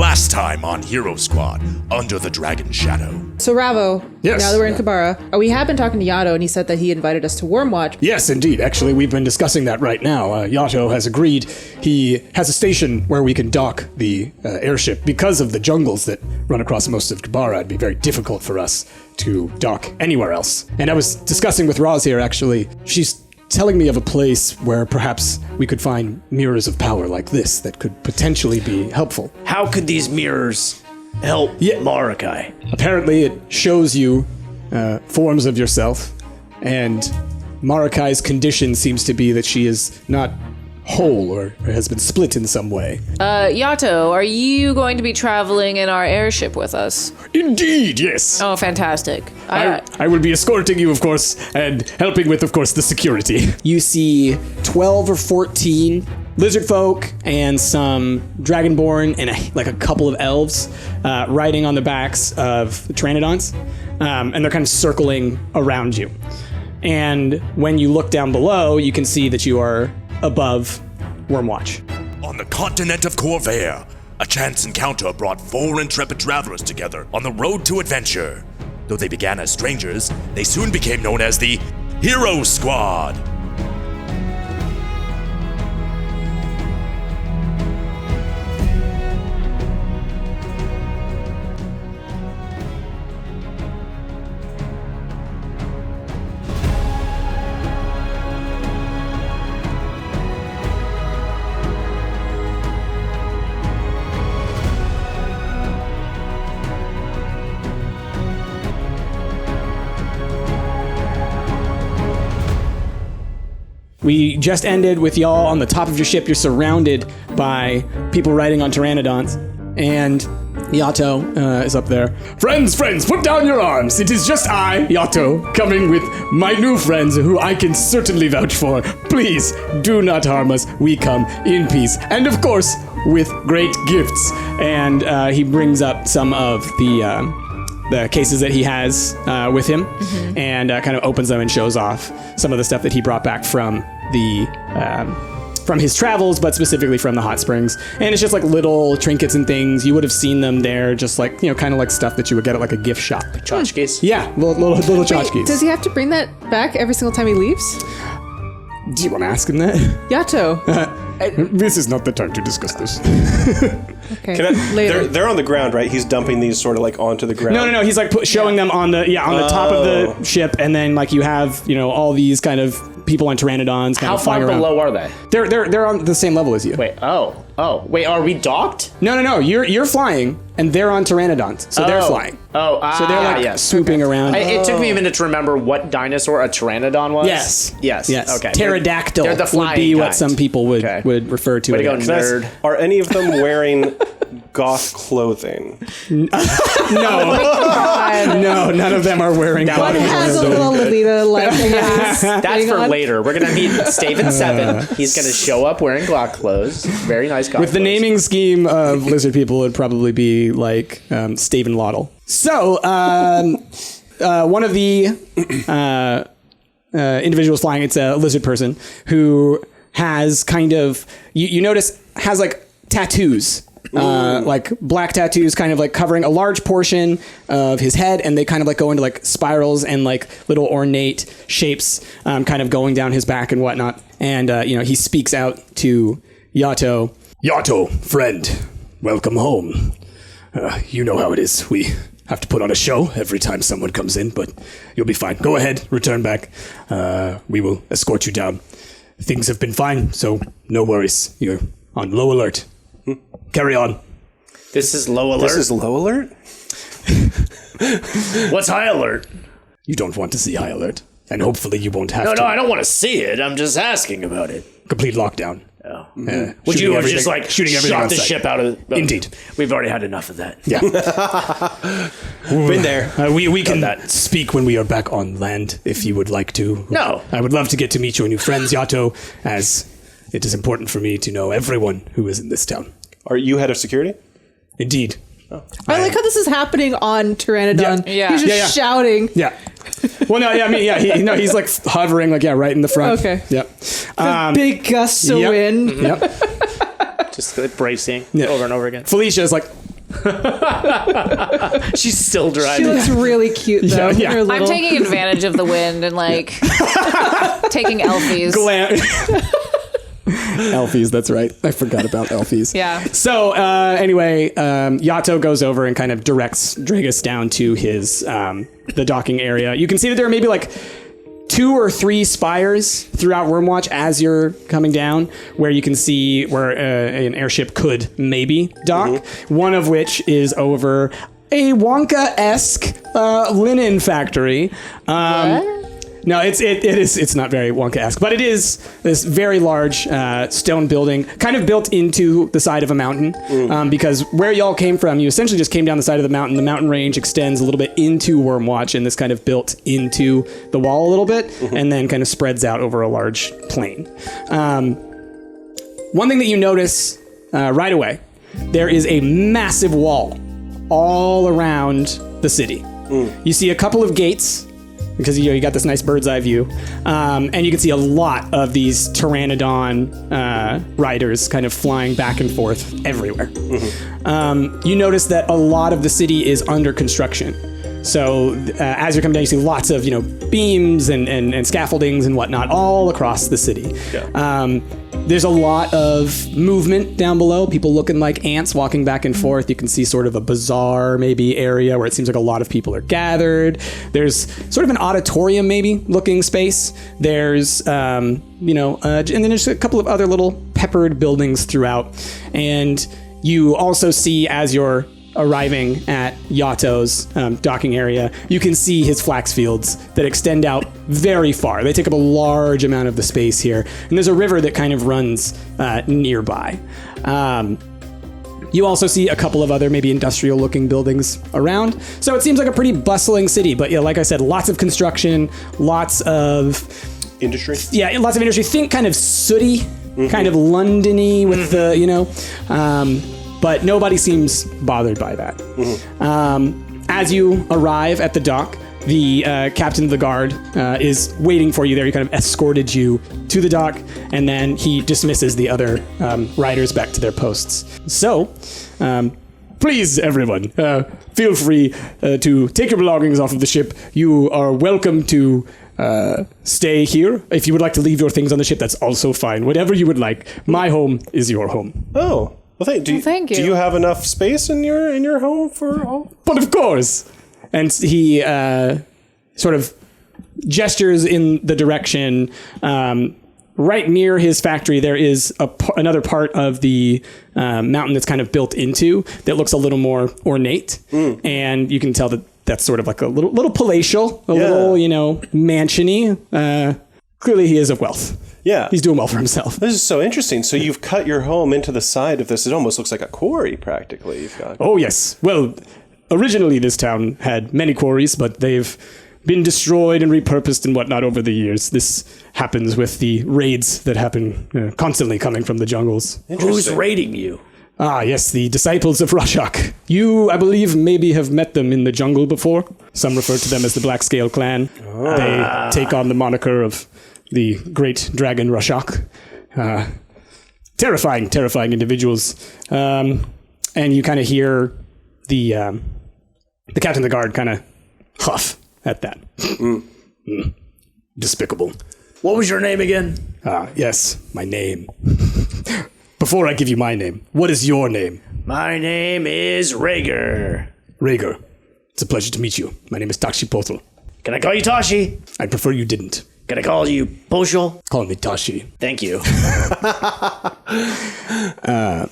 Last time on Hero Squad, Under the Dragon Shadow. So Ravo, Yes. now that we're in Khorvaire, we have been talking to Yato, and he said that he invited us to WORMWATCH. Yes, indeed. Actually, we've been discussing that right now. Yato has agreed. He has a station where we can dock the airship. Because of the jungles that run across most of Khorvaire, it'd be very difficult for us to dock anywhere else. And I was discussing with Roz here, actually. She's telling me of a place where perhaps we could find mirrors of power like this that could potentially be helpful. How could these mirrors help Marakai? Apparently, it shows you forms of yourself, and Marakai's condition seems to be that she is not whole or has been split in some way. Yato, are you going to be traveling in our airship with us? Indeed, yes. Oh, fantastic. I will be escorting you, of course, and helping with, of course, the security. You see 12 or 14 lizard folk and some dragonborn and a couple of elves riding on the backs of the pteranodons, and they're kind of circling around you. And when you look down below, you can see that you are above WORMWATCH. On the continent of Khorvaire, a chance encounter brought 4 intrepid travelers together on the road to adventure. Though they began as strangers, they soon became known as the Hero Squad. We just ended with y'all on the top of your ship. You're surrounded by people riding on pteranodons. And Yato is up there. Friends, put down your arms. It is just I, Yato, coming with my new friends who I can certainly vouch for. Please, do not harm us. We come in peace. And of course, with great gifts. And he brings up some of the cases that he has with him, and kind of opens them and shows off some of the stuff that he brought back from his travels, but specifically from the hot springs. And it's just like little trinkets and things. You would have seen them there, just like, kind of like stuff that you would get at like a gift shop. Tchotchkes? Yeah, little tchotchkes. Does he have to bring that back every single time he leaves? Do you want to ask him that? Yato. This is not the time to discuss this. Okay, later. They're on the ground, right? He's dumping these sort of like onto the ground. No. He's like showing them on the top of the ship, and then like you have all these kind of people on pteranodons. How far below are they? They're on the same level as you. Wait. Wait. Are we docked? No. You're flying, and they're on pteranodons, so they're flying. So they're like swooping around. It took me a minute to remember what dinosaur a pteranodon was. Yes. Okay. Pterodactyl They're the would be flying what kind. some people would refer to Way it to go, as. nerd. Are any of them wearing goth clothing? No, none of them are wearing. One has a little Lolita That's for later. We're gonna meet Staven 7. He's gonna show up wearing Glock clothes. Very nice Glock With the naming scheme of lizard people, it would probably be like Staven Laudel. So, one of the individuals flying, it's a lizard person who has kind of, you notice, has like tattoos. Like black tattoos kind of like covering a large portion of his head, and they kind of like go into like spirals and like little ornate shapes kind of going down his back and whatnot. And, he speaks out to Yato. Yato, friend, welcome home. You know how it is. We have to put on a show every time someone comes in, but you'll be fine. Go ahead, return back. We will escort you down. Things have been fine, so no worries. You're on low alert. Carry on. This is low alert. This is low alert? What's high alert? You don't want to see high alert, and hopefully you won't have to. No, I don't want to see it. I'm just asking about it. Complete lockdown. Oh. Would you have just like shooting everything shot on the sight. ship out of? Indeed. We've already had enough of that. Yeah. Been there. We can speak when we are back on land, if you would like to. No. I would love to get to meet your new friends, Yato, as it is important for me to know everyone who is in this town. Are you head of security? Indeed. I like how this is happening on Pteranodon. Yeah. He's just shouting. Yeah. Well, no, yeah, I mean, yeah, he's like hovering, like, right in the front. Okay. Yep. Big gusts of wind. Yep. Just like bracing Yeah. over and over again. Felicia is like She's still She driving. looks really cute though. Yeah. Her I'm little- taking advantage of the wind and like taking Elfies. Elfies, that's right. I forgot about Elfies. Yeah. So anyway, Yato goes over and kind of directs Dragus down to his the docking area. You can see that there are maybe like 2 or 3 spires throughout WORMWATCH as you're coming down, where you can see where an airship could maybe dock. One of which is over a Wonka-esque linen factory. No, it's not very Wonka-esque, but it is this very large stone building, kind of built into the side of a mountain. Because where y'all came from, you essentially just came down the side of the mountain. The mountain range extends a little bit into WORMWATCH, and this kind of built into the wall a little bit, and then kind of spreads out over a large plain. One thing that you notice right away, there is a massive wall all around the city. You see a couple of gates, because you got this nice bird's eye view, and you can see a lot of these pteranodon riders kind of flying back and forth everywhere. You notice that a lot of the city is under construction. So as you're coming down, you see lots of beams and scaffoldings and whatnot all across the city. There's a lot of movement down below, people looking like ants walking back and forth. You can see sort of a bazaar maybe area where it seems like a lot of people are gathered. There's sort of an auditorium maybe looking space. There's, and then there's a couple of other little peppered buildings throughout. And you also see, as you're arriving at Yato's docking area, you can see his flax fields that extend out very far. They take up a large amount of the space here. And there's a river that kind of runs nearby. You also see a couple of other maybe industrial looking buildings around. So it seems like a pretty bustling city, but yeah, like I said, lots of construction, lots of Industry? Yeah, lots of industry. Think kind of sooty, kind of London-y with the, but nobody seems bothered by that. As you arrive at the dock, the captain of the guard is waiting for you there. He kind of escorted you to the dock, and then he dismisses the other riders back to their posts. So, please, everyone, feel free to take your belongings off of the ship. You are welcome to stay here. If you would like to leave your things on the ship, that's also fine. Whatever you would like. My home is your home. Oh. Well, thank you. Do you have enough space in your home for all? But of course. And he sort of gestures in the direction right near his factory. There is another part of the mountain that's kind of built into that looks a little more ornate, and you can tell that that's sort of like a little palatial, little mansion-y. Clearly, he is of wealth. Yeah. He's doing well for himself. This is so interesting. So you've cut your home into the side of this. It almost looks like a quarry, practically. You've got. Oh, yes. Well, originally this town had many quarries, but they've been destroyed and repurposed and whatnot over the years. This happens with the raids that happen constantly coming from the jungles. Who's raiding you? Ah, yes, the disciples of Rashok. You, I believe, maybe have met them in the jungle before. Some refer to them as the Black Scale Clan. They take on the moniker of the great dragon Rashok. Terrifying individuals. And you kind of hear the captain of the guard kind of huff at that. Despicable. What was your name again? Ah, yes, my name. Before I give you my name, what is your name? My name is Rhaegar. Rhaegar. It's a pleasure to meet you. My name is Tashi Pothel. Can I call you Tashi? I'd prefer you didn't. Can I call you Poshel? Call me Tashi. Thank you.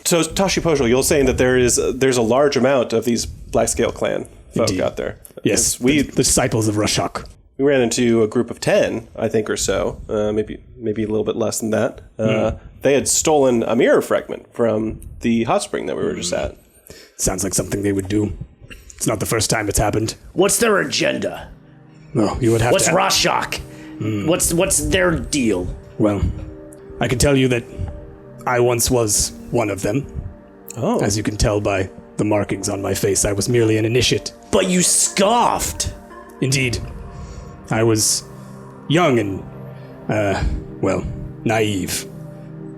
So Tashi Poshel, you're saying that there's a large amount of these Black Scale Clan folk Indeed. out there. Yes, we the disciples of Rashok. We ran into a group of 10, I think, or so, maybe a little bit less than that. They had stolen a mirror fragment from the hot spring that we were just at. Sounds like something they would do. It's not the first time it's happened. What's their agenda? No, you would have What's to... Rashok? What's their deal? Well, I can tell you that I once was one of them. Oh. As you can tell by the markings on my face, I was merely an initiate. But you scoffed. Indeed. I was young and, naive.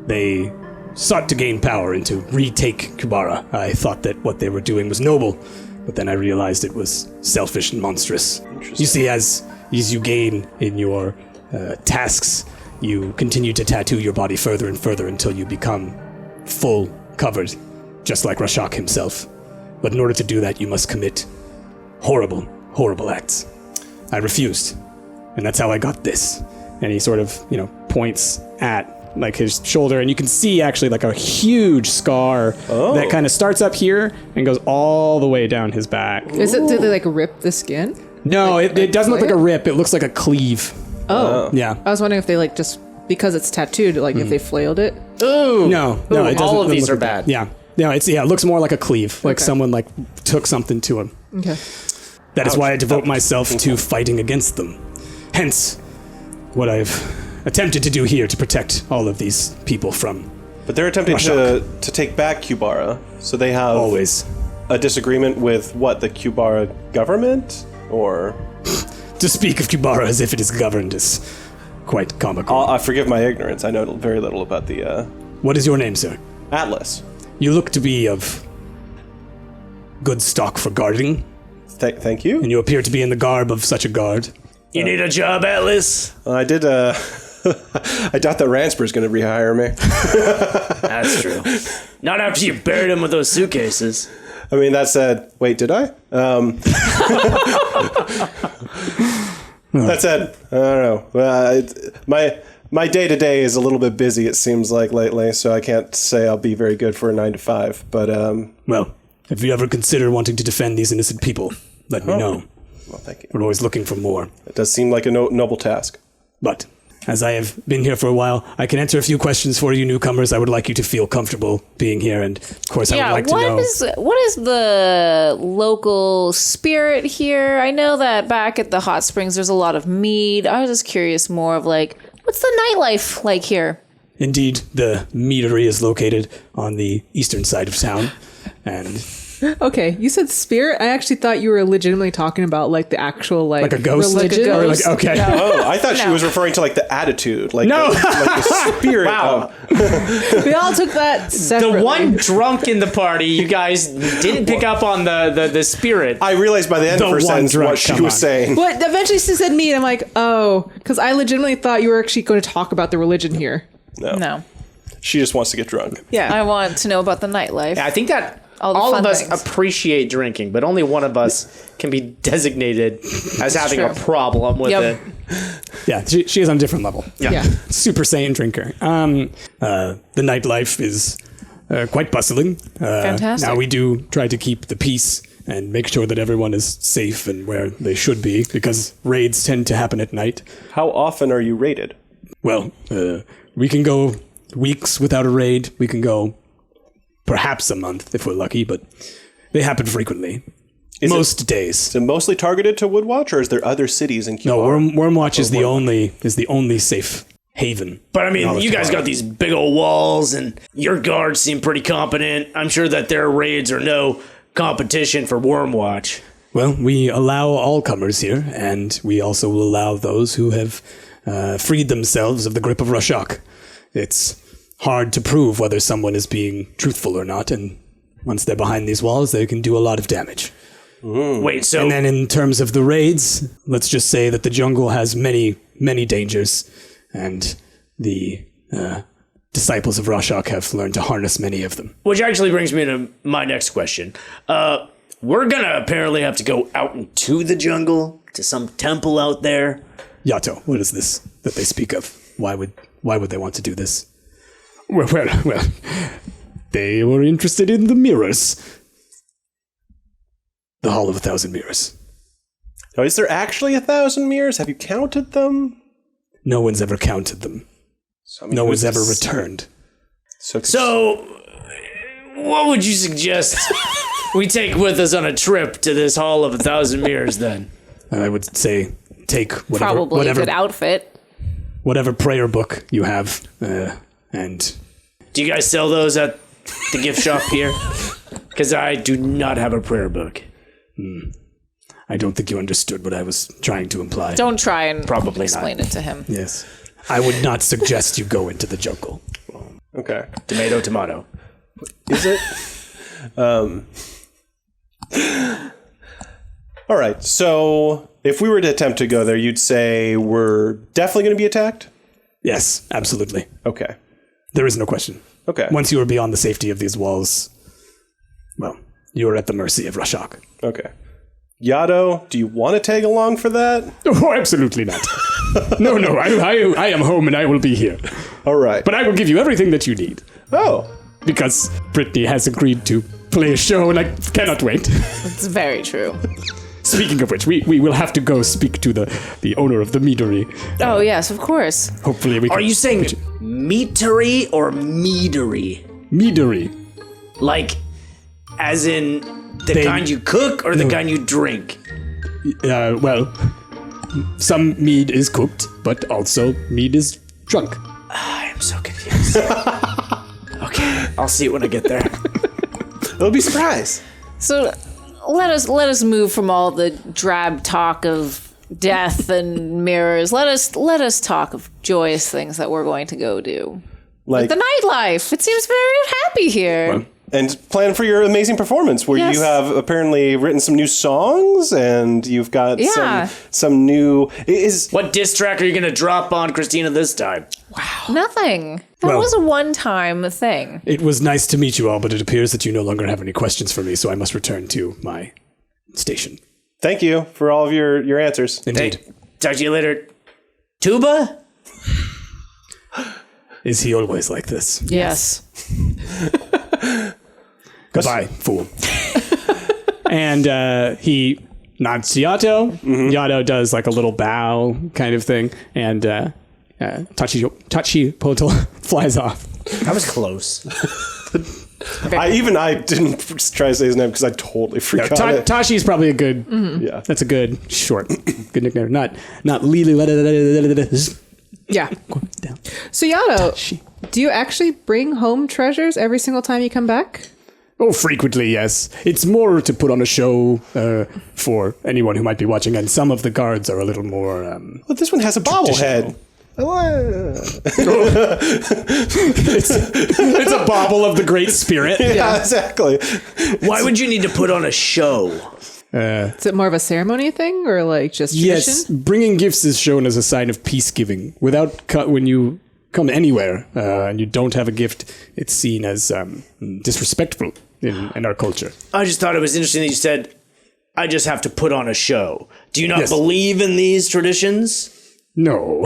They sought to gain power and to retake Khorvaire. I thought that what they were doing was noble, but then I realized it was selfish and monstrous. You see, as you gain in your tasks, you continue to tattoo your body further and further until you become full covered, just like Rashak himself. But in order to do that, you must commit horrible, horrible acts. I refused, and that's how I got this. And he sort of, points at like his shoulder, and you can see actually like a huge scar that kind of starts up here and goes all the way down his back. Did they like rip the skin? No, it doesn't look like a rip. It looks like a cleave. Oh. Yeah. I was wondering if they like just, because it's tattooed, like if they flailed it. Ooh. No, it doesn't. All of these look are like that. bad. Yeah. No, it looks more like a cleave, like someone like took something to him. Okay. That is why I devote myself to fighting against them. Hence, what I've attempted to do here to protect all of these people from. But they're attempting to take back Khorvaire, so they have Always. a disagreement with what, the Khorvaire government, or To speak of Khorvaire as if it is governed is quite comical. I forgive my ignorance. I know very little about the What is your name, sir? Atlas. You look to be of good stock for guarding, Thank you. and you appear to be in the garb of such a guard. You need a job, Atlas? I did. I doubt that Ransper's going to rehire me. That's true. Not after you buried him with those suitcases. I mean, that said, wait, did I? That said, I don't know. My day-to-day is a little bit busy, it seems like, lately, so I can't say I'll be very good for a 9 to 5, but... Well, if you ever consider wanting to defend these innocent people, let me know. Well, thank you. We're always looking for more. It does seem like a noble task. But as I have been here for a while, I can answer a few questions for you newcomers. I would like you to feel comfortable being here, and of course I would like to know... What is the local spirit here? I know that back at the hot springs there's a lot of mead. I was just curious more of like, what's the nightlife like here? Indeed, the meadery is located on the eastern side of town, and... Okay, you said spirit. I actually thought you were legitimately talking about like the actual like Like a ghost? religion. Or like, okay. Oh, I thought she was referring to, like, the attitude. Like No! the spirit. Wow. We all took that separately. The one drunk in the party, you guys didn't pick up on the spirit. I realized by the end The of her one sentence drunk, what she come was on. saying. But eventually she said me, and I'm like, oh, because I legitimately thought you were actually going to talk about the religion here. No. She just wants to get drunk. Yeah. I want to know about the nightlife. I think that All the all fun of us things. appreciate drinking, but only one of us can be designated as having a true. problem with Yep. it. Yeah, she is on a different level. Yeah. Super Saiyan drinker. The nightlife is quite bustling. Fantastic. Now we do try to keep the peace and make sure that everyone is safe and where they should be, because raids tend to happen at night. How often are you raided? Well, we can go weeks without a raid. We can go perhaps a month if we're lucky, but they happen frequently. Most days. Is it mostly targeted to Woodwatch, or is there other cities in Khorvaire? No, Wormwatch is the only safe haven. But I mean, Knowledge you guys Khorvaire. got these big old walls, and your guards seem pretty competent. I'm sure that their raids are no competition for Wormwatch. Well, we allow all comers here, and we also will allow those who have freed themselves of the grip of Rashak. It's hard to prove whether someone is being truthful or not, and once they're behind these walls, they can do a lot of damage. Wait, so And then in terms of the raids, let's just say that the jungle has many, many dangers, and the disciples of Rashak have learned to harness many of them. which actually brings me to my next question. We're gonna apparently have to go out into the jungle to some temple out there. Yato, what is this that they speak of? Why would they want to do this? Well, they were interested in the mirrors. The Hall of 1,000 Mirrors. Now, is there actually 1,000 mirrors? Have you counted them? No one's ever counted them. So, I mean, No one's who's ever this- returned. So, what would you suggest we take with us on a trip to this Hall of 1,000 Mirrors then? I would say take Probably a good outfit. whatever prayer book you have, and Do you guys sell those at the gift shop here? Because I do not have a prayer book. I don't think you understood what I was trying to imply. Don't try and Probably explain it to him. Yes. I would not suggest you go into the jungle. Okay. Tomato. Is it? All right. So if we were to attempt to go there, you'd say we're definitely going to be attacked? Yes, absolutely. Okay. There is no question. Okay. Once you are beyond the safety of these walls, well, you are at the mercy of Rashok. Okay. Yado, do you want to tag along for that? Oh, absolutely not. No, I am home and I will be here. All right. But I will give you everything that you need. Oh. Because Brittany has agreed to play a show and I cannot wait. It's very true. Speaking of which, we will have to go speak to the owner of the meadery. Oh, yes, of course. Hopefully we can... Are you saying meatery or meadery? Meadery. Like, as in the kind you cook or the kind you drink? Well, some mead is cooked, but also mead is drunk. I am so confused. Okay, I'll see it when I get there. It'll be a surprise. So let us move from all the drab talk of death and mirrors. Let us talk of joyous things that we're going to go do. Like The nightlife. It seems very happy here. and plan for your amazing performance where Yes. you have apparently written some new songs and you've got Yeah. some new What diss track are you going to drop on Christina this time? Nothing. That Well- was a one-time thing. It was nice to meet you all, but it appears that you no longer have any questions for me, so I must return to my station. Thank you for all of your answers. Indeed. Hey, talk to you later. Tuba? Is he always like this? Yes. Goodbye, fool. And he nods to Yato. Yato does like a little bow kind of thing, and Tachi Poto flies off. That was close. I didn't try to say his name because I totally forgot it. Tashi's probably a good. Yeah. That's a good short. Good nickname. Not Lily. Yeah. Down. So Yato, do you actually bring home treasures every single time you come back? Oh, frequently, yes. It's more to put on a show for anyone who might be watching, and some of the guards are a little more. Well, this one has a bobblehead. It's a bauble of the Great Spirit. Yeah, exactly. Why would you need to put on a show? Is it more of a ceremony thing or like just tradition? Yes, bringing gifts is shown as a sign of peace giving. When you come anywhere and you don't have a gift, it's seen as disrespectful in our culture. I just thought it was interesting that you said, I just have to put on a show. Do you not Yes. believe in these traditions? No,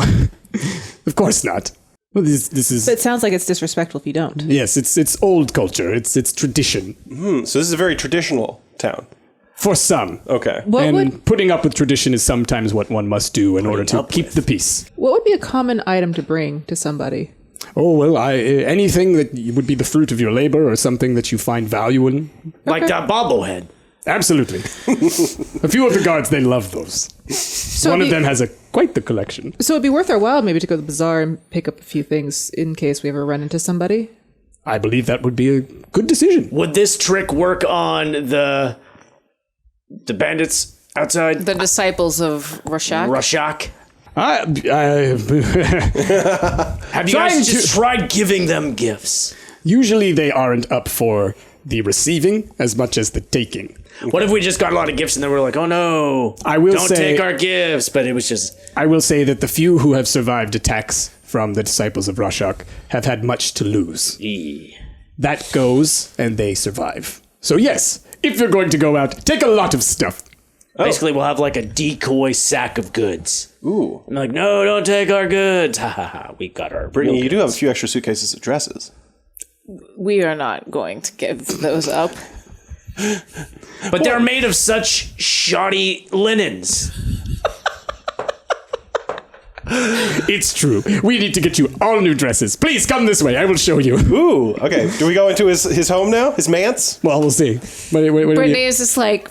of course not. Well, this is But it sounds like it's disrespectful if you don't. yes, it's old culture. It's tradition So this is a very traditional town. for some. Okay. What and would putting up with tradition is sometimes what one must do in order to keep the peace. be a common item to bring to somebody? Oh, well, anything that would be the fruit of your labor or something that you find value in. Like that bobblehead. Absolutely. A few of the guards, they love those. So One of it'd them has quite the collection. So it'd be worth our while maybe to go to the bazaar and pick up a few things in case we ever run into somebody. I believe that would be a good decision. Would this trick work on the bandits outside? The disciples of Rashak. Rashak? Have you Trying guys to- just tried giving them gifts? Usually they aren't up for the receiving as much as the taking. What if we just got a lot of gifts and then we're like, oh no, I will don't say- take our gifts? But it was just, I will say that the few who have survived attacks from the disciples of Rashak have had much to lose. That goes, and they survive. So yes, if you're going to go out, take a lot of stuff. basically we'll have like a decoy sack of goods. Ooh. I'm like, no, don't take our goods. Ha ha ha, we got our Brittany, real you do have a goods. few extra suitcases of dresses. We are not going to give those up. But they're made of such shoddy linens. It's true. We need to get you all new dresses. Please come this way. I will show you. Ooh. Okay. Do we go into his home now? His manse? Well, we'll see. Wait, Brittany is just like,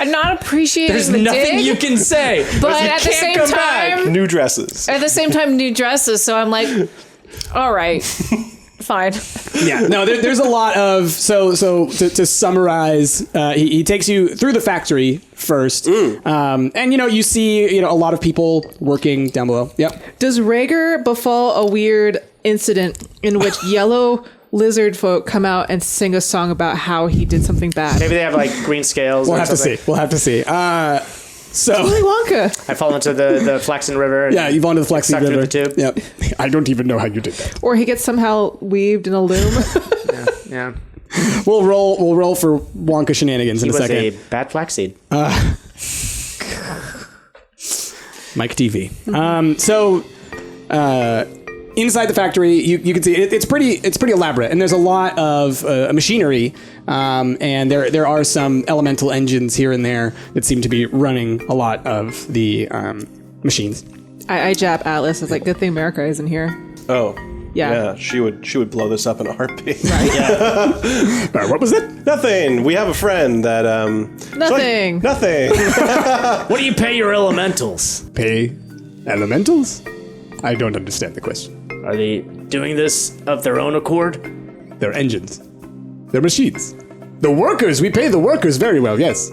I'm not appreciating There's the nothing dig, you can say. but You at the can't same come back. time, New dresses. new dresses. So I'm like, all right, Fine. Yeah, no, there's a lot of so to summarize, he takes you through the factory first, and you see a lot of people working down below. Yep. Does Rhaegar befall a weird incident in which yellow lizard folk come out and sing a song about how he did something bad? Maybe they have like green scales. We'll or have something. to see. We'll have to see. So Willy Wonka. I fall into the Flaxen River. And yeah, you fall into the Flexi suck through River. the tube. Yep. I don't even know how you did that. Or he gets somehow weaved in a loom. Yeah. We'll roll for Wonka shenanigans in He a was second. a bad flaxseed. Mike TV. Inside the factory, you can see it's pretty elaborate, and there's a lot of machinery, and there are some elemental engines here and there that seem to be running a lot of the machines. I jab Atlas. It's like, good thing America isn't here. Oh. Yeah. She would blow this up in a heartbeat. What was that? Nothing. We have a friend that Nothing. Nothing. What do you pay your elementals? Pay elementals? I don't understand the question. Are they doing this of their own accord? They're engines. They're machines. The workers, we pay the workers very well, yes.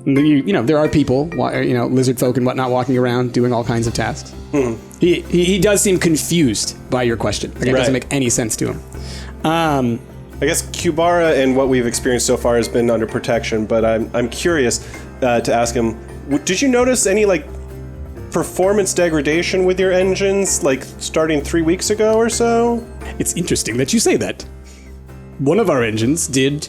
There are people, lizard folk and whatnot walking around doing all kinds of tasks. He does seem confused by your question. Like, it doesn't make any sense to him. I guess Kubara and what we've experienced so far has been under protection, but I'm curious to ask him, did you notice any performance degradation with your engines, starting 3 weeks ago or so? It's interesting that you say that. One of our engines did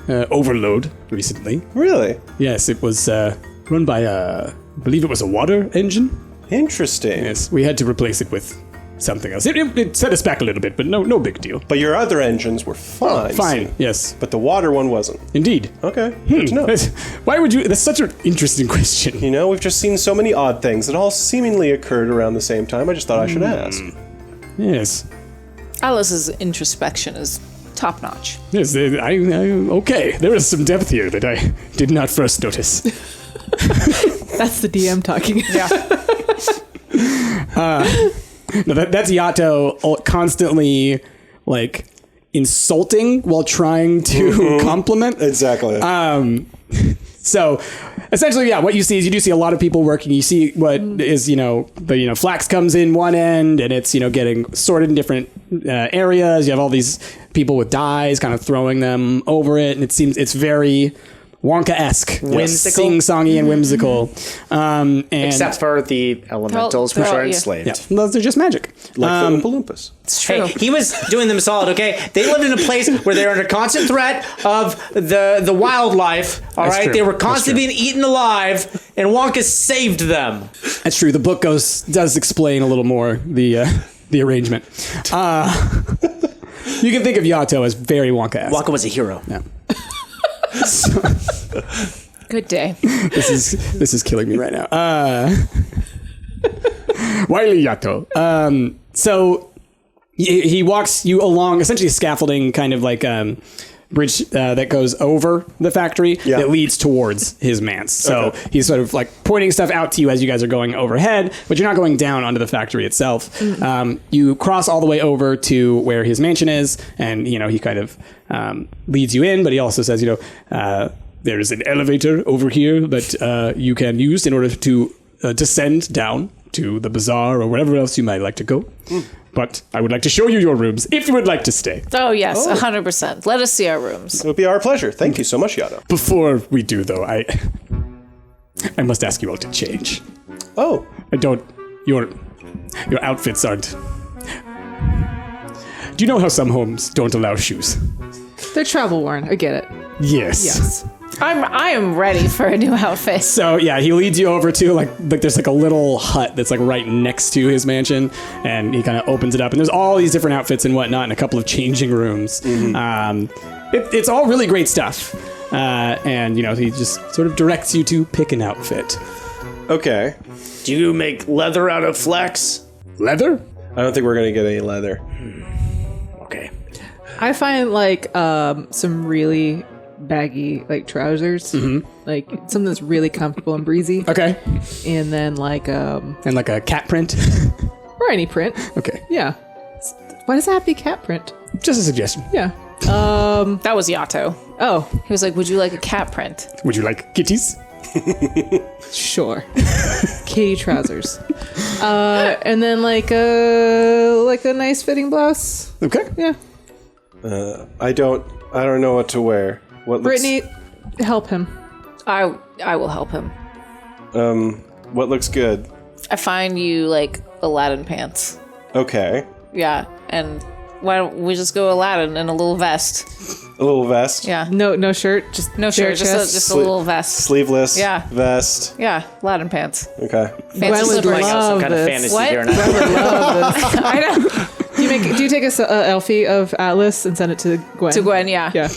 overload recently. Really? Yes, it was run by I believe it was a water engine. Interesting. Yes, we had to replace it with something else. It set us back a little bit, but no big deal. But your other engines were fine. Fine, yes. But the water one wasn't. Indeed. Okay, good to know. Why would you... That's such an interesting question. We've just seen so many odd things that all seemingly occurred around the same time. I just thought I should ask. Yes. Alice's introspection is top notch. Yes, okay. There is some depth here that I did not first notice. That's the DM talking. Yeah. No, that's Yato constantly, insulting while trying to compliment. Exactly. So, essentially, yeah, what you see is you do see a lot of people working. You see what is, flax comes in one end, and it's, getting sorted in different areas. You have all these people with dyes kind of throwing them over it, and it seems it's very Wonka-esque. Whimsical. Sing-songy and whimsical. And Except for the elementals, which they're all- are yeah. enslaved. yeah, those are just magic. Like the Oompa Loompas. It's true. Hey, he was doing them solid, okay? They lived in a place where they were under constant threat of the wildlife, all That's right? true. They were That's constantly being eaten alive, and Wonka saved them. That's true. The book does explain a little more the arrangement. You can think of Yato as very Wonka-esque. Wonka was a hero. Yeah. Good day. This is killing me right now. Wily Yato. So he walks you along essentially scaffolding, kind of like bridge that goes over the factory that leads towards his manse. So he's sort of pointing stuff out to you as you guys are going overhead, but you're not going down onto the factory itself. You cross all the way over to where his mansion is, and he kind of leads you in, but he also says, there's an elevator over here that you can use in order to descend down to the bazaar or wherever else you might like to go. But I would like to show you your rooms if you would like to stay. Oh, yes, 100%. Let us see our rooms. It would be our pleasure. Thank you so much, Yato. Before we do, though, I must ask you all to change. Oh. Your outfits aren't... Do you know how some homes don't allow shoes? They're travel worn. I get it. Yes. I am ready for a new outfit. So yeah, he leads you over to there's a little hut that's right next to his mansion, and he kind of opens it up, and there's all these different outfits and whatnot, and a couple of changing rooms. It's all really great stuff, and he just sort of directs you to pick an outfit. Okay. Do you make leather out of flax? Leather? I don't think we're going to get any leather. Okay. I find some really baggy trousers, something that's really comfortable and breezy, Okay. and then And a cat print. or any print. Okay. Yeah, Why does that have to be cat print? Just a suggestion. Yeah. That was Yato. Oh, He was like, would you like a cat print? Would you like kitties? sure. Kitty trousers. And then like a nice fitting blouse. Okay. Yeah. I don't know what to wear. What looks, Brittany, help him. I will help him. What looks good? I find you like Aladdin pants. Okay. Yeah, and why don't we just go Aladdin in a little vest? A little vest. Yeah. No shirt, just No bare shirt, just chest. a little vest. Sleeveless. Yeah. Vest. Yeah, Aladdin pants. Okay. Fancy Gwen would slippers. love Some kind of this. fantasy What? here now. I know. Do you take a Elfie of Atlas and send it to Gwen? To Gwen, yeah. Yeah.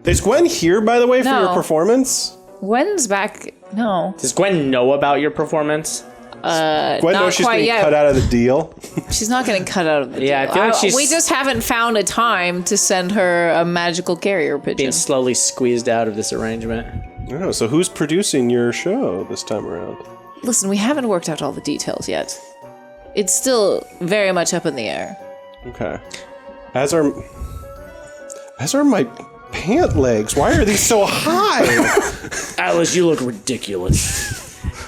Is Gwen here, by the way, for No. your performance? Gwen's back. No. Does Gwen know about your performance? Gwen not knows she's quite being yet. cut out of the deal. She's not getting cut out of the Yeah, deal. I feel like she's- We just haven't found a time to send her a magical carrier Being pigeon. slowly squeezed out of this arrangement. Oh, so who's producing your show this time around? Listen, we haven't worked out all the details yet. It's still very much up in the air. Okay. As are my pant legs. Why are these so high? Atlas, you look ridiculous.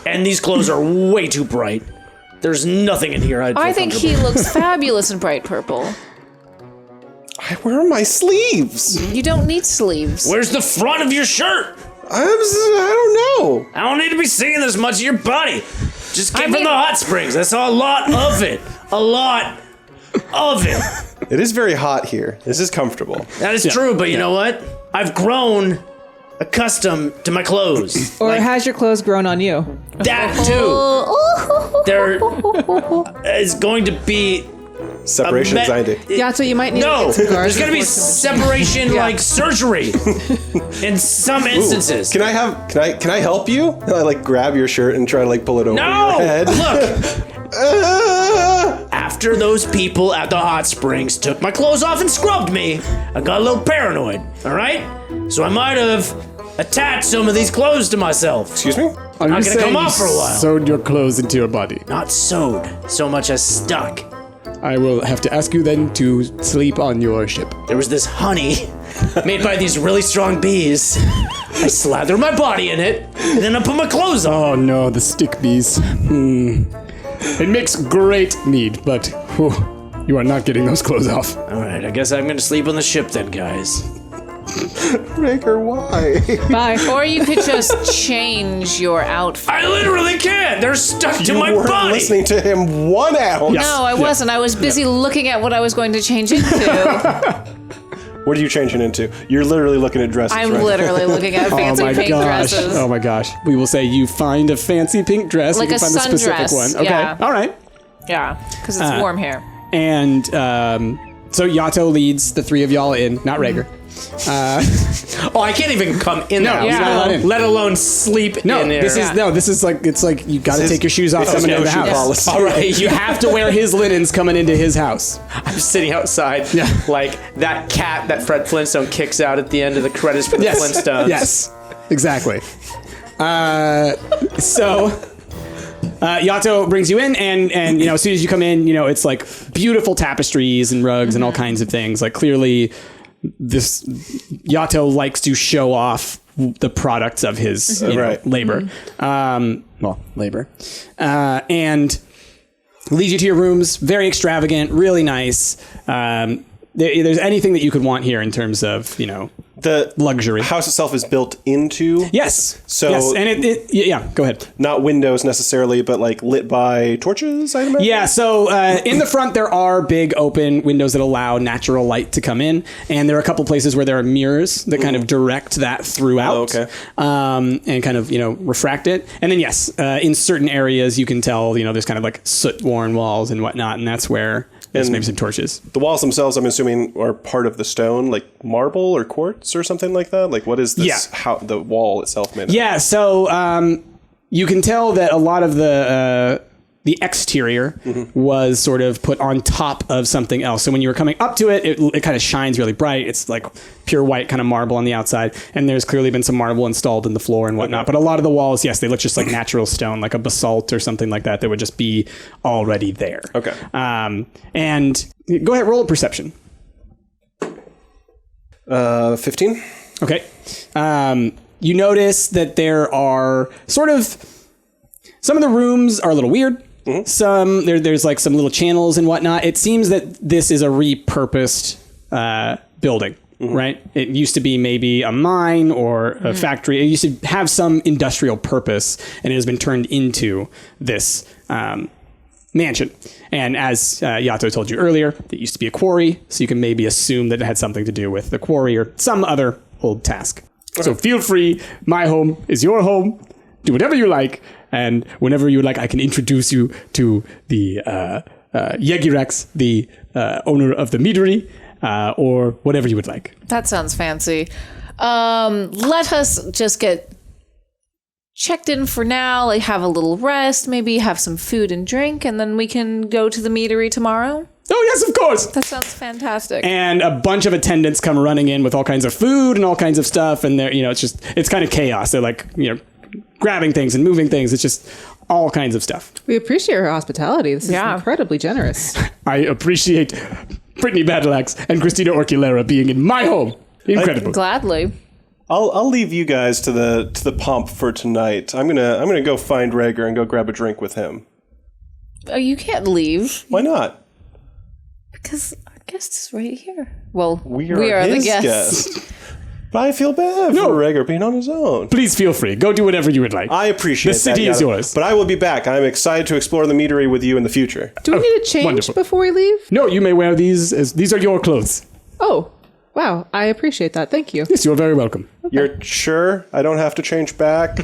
And these clothes are way too bright. There's nothing in here I'd feel I think he comfortable. looks fabulous in bright purple. Where are my sleeves? You don't need sleeves. Where's the front of your shirt? I don't know. I don't need to be seeing this much of your body. Just came I from mean- the hot springs. I saw a lot of it. A lot of it. It is very hot here. This is comfortable. That is true, but you know what? I've grown accustomed to my clothes. Or has your clothes grown on you? That too. There is going to be Separation anxiety. Yeah, so you might need to no. get some guards There's going to be before some- separation like surgery in some instances. Can I help you? And I like grab your shirt and try to like pull it over No! your head. Look! After those people at the hot springs took my clothes off and scrubbed me, I got a little paranoid, all right? So I might have attached some of these clothes to myself. Excuse me? Are Not you gonna come saying off for a while. Sewed your clothes into your body. Not sewed so much as stuck. I will have to ask you then to sleep on your ship. There was this honey made by these really strong bees. I slather my body in it, and then I put my clothes on. Oh no, the stick bees. It makes great meat, but whew, you are not getting those clothes off. All right, I guess I'm gonna sleep on the ship then, guys. Raker, why? Bye. Or you could just change your outfit. I literally can't. They're stuck to You my weren't body. listening to him 1 ounce. No, I wasn't. I was busy looking at what I was going to change into. What are you changing into? You're literally looking at dresses, I'm right? literally looking at fancy pink dresses. Oh my gosh. We will say you find a fancy pink dress. Like you a can find the specific sundress, one. Okay. yeah. All right. Yeah, because it's warm here. And so Yato leads the three of y'all in, not Rager. Oh, I can't even come in No, there. he's not allowed in. Let alone sleep No, in there. this is like it's like you got to take your shoes off This is coming into the no shoe house. policy. All right, You have to wear his linens coming into his house. I'm sitting outside, Yeah. like that cat that Fred Flintstone kicks out at the end of the credits for the Flintstones. Yes, exactly. So Yato brings you in, and you know, as soon as you come in, you know, it's like beautiful tapestries and rugs and all kinds of things. Like clearly, this Yato likes to show off the products of his you know, Right. labor. Labor, and leads you to your rooms. Very extravagant, really nice. There's anything that you could want here in terms of, you know, The luxury. house itself is built into, Yes. So- yes, and yeah, go ahead. not windows necessarily, but like lit by torches, I imagine? Yeah, so in the front there are big open windows that allow natural light to come in, and there are a couple places where there are mirrors that kind of direct that throughout, Oh, okay. and kind of, you know, refract it. And then yes, in certain areas you can tell, you know, there's kind of like soot-worn walls and whatnot, and that's where there's And- maybe some torches. The walls themselves, I'm assuming, are part of the stone, like marble or quartz or something like that? Like, what is this? Yeah. How the wall itself made of? Yeah, so you can tell that a lot of the the exterior was sort of put on top of something else. So when you were coming up to it, it kind of shines really bright. It's like pure white kind of marble on the outside. And there's clearly been some marble installed in the floor and whatnot. But a lot of the walls, yes, they look just like natural stone, like a basalt or something like that would just be already there. Okay. And go ahead, roll a perception. 15. Okay. You notice that there are some of the rooms are a little weird. Some there's like some little channels and whatnot. It seems that this is a repurposed building, right? It used to be maybe a mine or a factory. It used to have some industrial purpose, and it has been turned into this mansion. And as Yato told you earlier, it used to be a quarry, so you can maybe assume that it had something to do with the quarry or some other old task. So feel free. My home is your home. Do whatever you like. And whenever you like, I can introduce you to the Yegirex, the owner of the meadery, or whatever you would like. That sounds fancy. Let us just get checked in for now, like have a little rest, maybe have some food and drink, and then we can go to the meadery tomorrow. Oh, yes, of course. That sounds fantastic. And a bunch of attendants come running in with all kinds of food and all kinds of stuff. And they're, it's kind of chaos. They're like, grabbing things and moving things. It's just all kinds of stuff. We appreciate her hospitality. This is incredibly generous. I appreciate Brittany Battleaxe and Christina Orculera being in my home. Incredible. Gladly. I'll leave you guys to the pomp for tonight. I'm gonna go find Rhaegar and go grab a drink with him. Oh, you can't leave. Why not? Because our guest is right here. Well, we are the his guests. guest. But I feel bad for Rhaegar being on his own. Please feel free. Go do whatever you would like. I appreciate the city that, is yours. But I will be back. I'm excited to explore the meadery with you in the future. Do we need to change wonderful. before we leave? No, you may wear these as these are your clothes. Oh, wow. I appreciate that. Thank you. Yes, you're very welcome. Okay. You're sure I don't have to change back?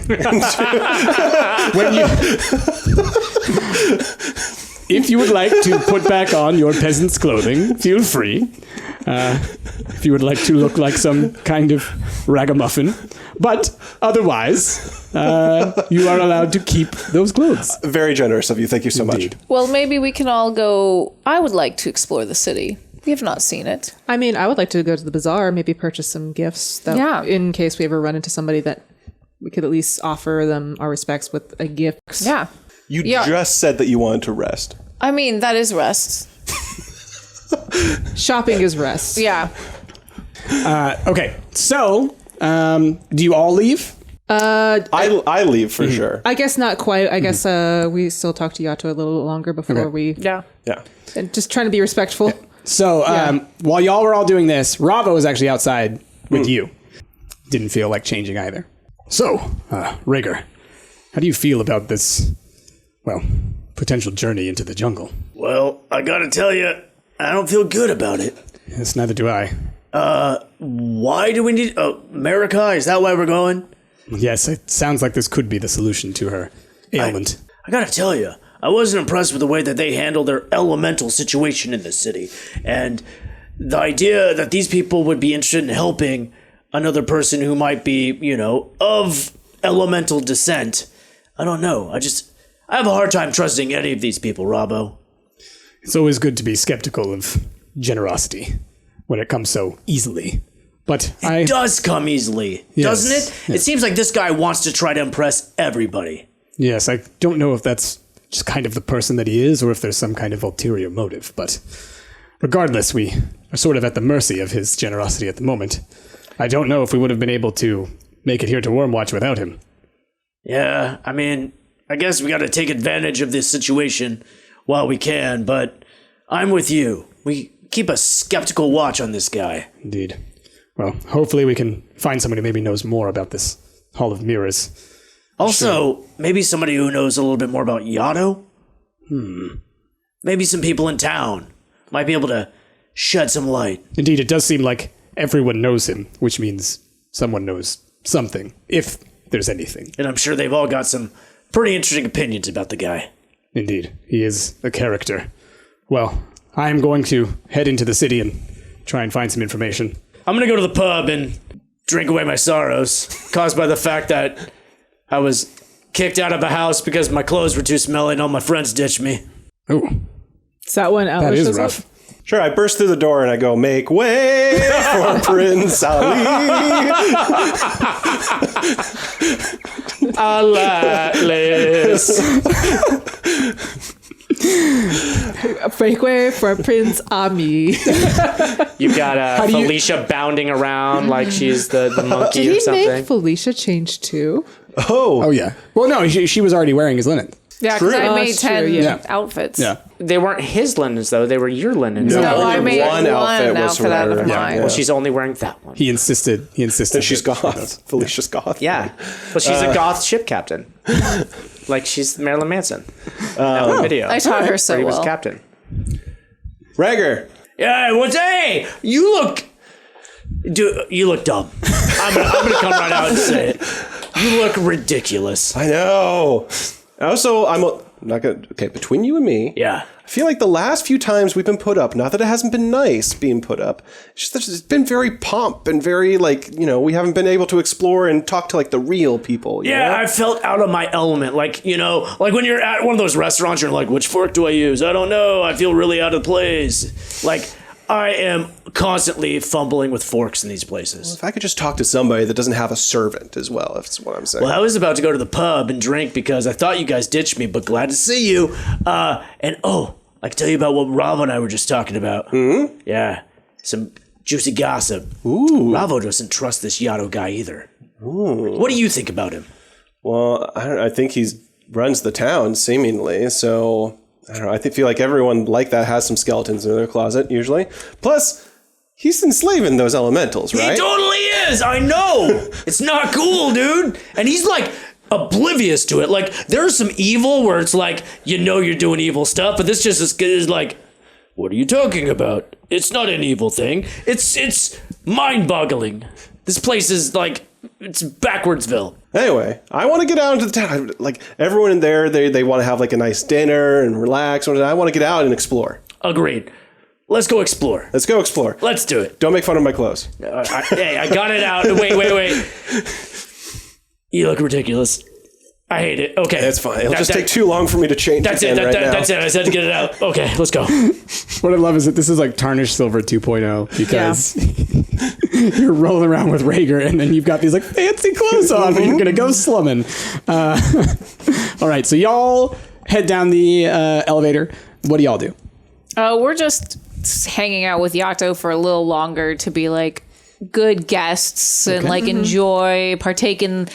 If you would like to put back on your peasant's clothing, feel free. If you would like to look like some kind of ragamuffin. But otherwise, you are allowed to keep those clothes. Very generous of you. Thank you so much. Well, maybe we can all go. I would like to explore the city. We have not seen it. I mean, I would like to go to the bazaar, maybe purchase some gifts in case we ever run into somebody that we could at least offer them our respects with a gift. Yeah. You just said that you wanted to rest. I mean, that is rest. Shopping is rest. Yeah. Okay, so do you all leave? I leave for sure. I guess not quite. I guess we still talk to Yato a little longer before we... Yeah. Yeah. And just trying to be respectful. So while y'all were all doing this, Ravo was actually outside with you. Didn't feel like changing either. So, Rhaegar, how do you feel about this, potential journey into the jungle? Well, I gotta tell you, I don't feel good about it. Yes, neither do I. Why do we need... America? Is that why we're going? Yes, it sounds like this could be the solution to her ailment. I gotta tell you, I wasn't impressed with the way that they handled their elemental situation in the city. And the idea that these people would be interested in helping another person who might be, of elemental descent. I don't know. I have a hard time trusting any of these people, Robbo. It's always good to be skeptical of generosity when it comes so easily. But it does come easily, doesn't it? Yes. It seems like this guy wants to try to impress everybody. Yes, I don't know if that's just kind of the person that he is or if there's some kind of ulterior motive. But regardless, we are sort of at the mercy of his generosity at the moment. I don't know if we would have been able to make it here to WORMWATCH without him. Yeah, I mean, I guess we got to take advantage of this situation while we can, but I'm with you. We keep a skeptical watch on this guy. Indeed. Well, hopefully we can find somebody who maybe knows more about this Hall of Mirrors. Also, maybe somebody who knows a little bit more about Yato? Maybe some people in town might be able to shed some light. Indeed, it does seem like everyone knows him, which means someone knows something, if there's anything. And I'm sure they've all got some pretty interesting opinions about the guy. Indeed, he is a character. Well, I am going to head into the city and try and find some information. I'm going to go to the pub and drink away my sorrows caused by the fact that I was kicked out of a house because my clothes were too smelly and all my friends ditched me. Oh, Is that when Atlas that is shows rough. up? Sure, I burst through the door and I go, make way for Prince Ali. Atlas. Break way for Prince Ami. You've got Felicia bounding around like she's the monkey Did or he something. make Felicia change too? Oh yeah. Well, no, she was already wearing his linen. Yeah, because I Oh, made that's true, 10 yeah. outfits. Yeah. They weren't his linens though; they were your linens. No, No, I made one outfit was outfit out of her. mine. Well, she's only wearing that one. He insisted. And she's that- goth. Felicia's goth. Yeah. Well, she's a goth ship captain. Like she's Marilyn Manson. That one video. I taught her so where he was well. captain. Rager. Yeah, hey, you look dumb. I'm gonna come right out and say it. You look ridiculous. I know. Also, I'm not gonna. Okay, between you and me, Yeah. I feel like the last few times we've been put up, not that it hasn't been nice being put up, it's just it's been very pomp and very we haven't been able to explore and talk to the real people. you Yeah, know? I felt out of my element. Like when you're at one of those restaurants, you're like, which fork do I use? I don't know. I feel really out of place. Like, I am constantly fumbling with forks in these places. If I could just talk to somebody that doesn't have a servant as well, if that's what I'm saying. Well, I was about to go to the pub and drink because I thought you guys ditched me, but glad to see you. I can tell you about what Ravo and I were just talking about. Mm-hmm. Yeah, some juicy gossip. Ooh. Ravo doesn't trust this Yato guy either. Ooh. What do you think about him? Well, I think he runs the town, seemingly, so... I don't know. I feel like everyone like that has some skeletons in their closet, usually. Plus, he's enslaving those elementals, right? He totally is. I know. It's not cool, dude. And he's oblivious to it. Like, there's some evil where it's you're doing evil stuff, but this just is what are you talking about? It's not an evil thing. It's mind-boggling. This place is it's backwardsville. Anyway, I want to get out into the town. Everyone in there, they want to have a nice dinner and relax. I want to get out and explore. Agreed. Let's go explore. Let's go explore. Let's do it. Don't make fun of my clothes. Hey, I got it out. Wait. You look ridiculous. I hate it. Okay. That's fine. It'll just take too long for me to change That's again it. right now. That's it. I said to get it out. Okay, let's go. What I love is that this is Tarnished Silver 2.0 because you're rolling around with Rager and then you've got these fancy clothes on and you're going to go slumming. All right, so y'all head down the elevator. What do y'all do? We're just hanging out with Yato for a little longer to be good guests and enjoy, partake in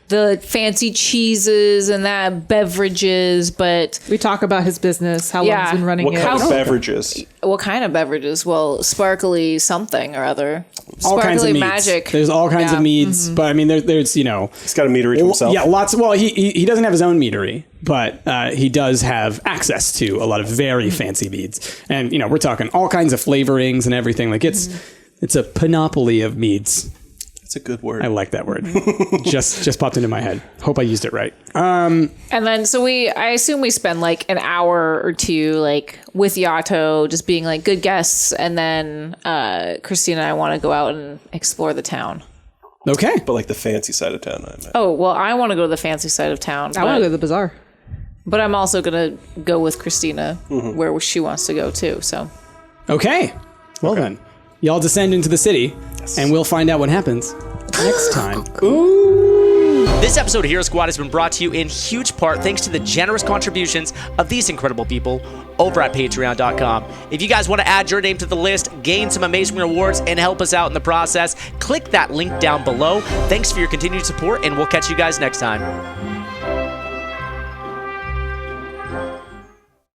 the fancy cheeses and that beverages, but We talk about his business, how long he's been running What it. kind of beverages? what kind of beverages? Well, sparkly something or other. All kinds of Sparkly meads. magic. There's all kinds of meads, but I mean, there's He's got a meadery to himself. yeah, lots. Well, he doesn't have his own meadery, but he does have access to a lot of very fancy meads, and we're talking all kinds of flavorings and everything. It's a panoply of meads. That's a good word. I like that word. just popped into my head. Hope I used it right. And then, I assume we spend an hour or two, with Yato, just being good guests. And then, Christina and I want to go out and explore the town. Okay. But the fancy side of town, I meant. Oh, well, I want to go to the fancy side of town. I want to go to the bazaar. But I'm also going to go with Christina where she wants to go too. So, Okay. Well then, y'all descend into the city, and we'll find out what happens next time. This episode of Hero Squad has been brought to you in huge part thanks to the generous contributions of these incredible people over at patreon.com. If you guys want to add your name to the list, gain some amazing rewards, and help us out in the process, click that link down below. Thanks for your continued support, and we'll catch you guys next time.